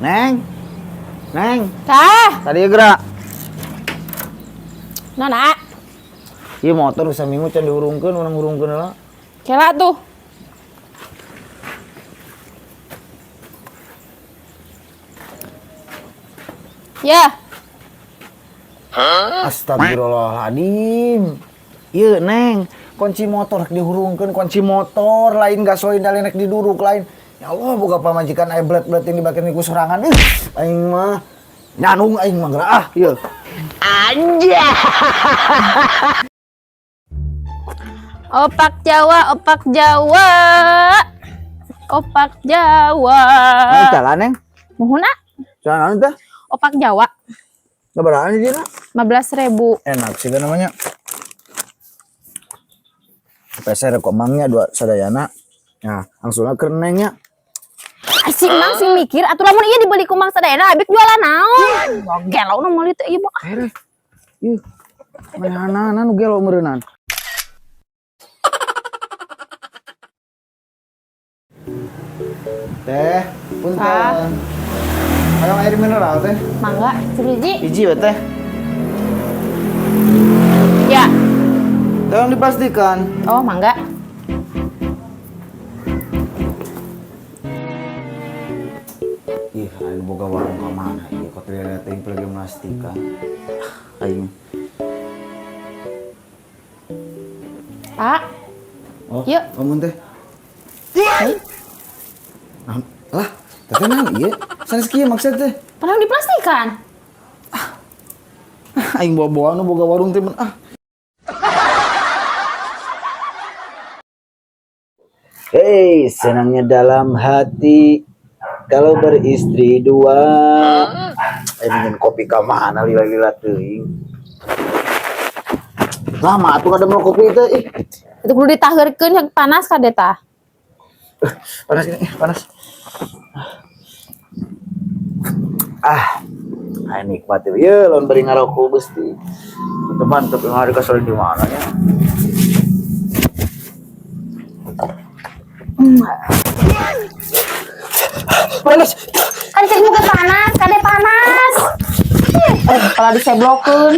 Neng. Neng. Tah. Tadi gerak. Nona. Ieu motor saminggu can diurungkeun, urang urungkeun heula. Kela tuh. Ya. Astagfirullahaladzim. Ieu Neng, kunci motor dihurungkeun, kunci motor lain gasoil dan nek diduruk lain. Ya Allah, boga pamajikan aya blet-blet yang dibakeun ku sorangan. Aing mah nyanung aing mah geura ah ieu. Anja. Opak Jawa, opak Jawa. Opak Jawa. Nah, jalan Neng. Muhuna? Jalan teh. Opak Jawa. Ngabaraan di dina? 15.000. Enak sih namanya. Peser komangnya dua sadayana. Nah, langsung ke Nengnya. Asik mang sing mikir atuh lamun ieu dibeli ku Mang Sadayana habis jualan naon? Gelau nu meuli teh ieu mah. Ieu. Manehana nu gelo meureunnan. Teh, punten. Hayang air mineral teh. Mangga, hiji. Hiji we teh. Ya. Tolong dipastikan. Oh, mangga. Ih, aing boga warung ka mana ieu kok ternyata teh pergi memastikan. Aing. Pak. Oh, Yuk. Amun teh. Lah, teteh naon ieu? Sanes kieu maksud teh. Padahal diplastikan. Aing bawa-bawa nu boga warung teh Hei, senangnya dalam hati kalau beristri dua. Ingin kopi ka mana lila-lila teuing. Lama atuh kada mau kopi teh. Itu kudu ditaheurkeun yang panas ka deh tah. Panas ini, panas. Ayo nikmati ya, lawan beri ngarokok besti. Mantep yang hari kasih di mana ya? Panas. Kan cek muka panas, kade panas. Kalau diseblokeun.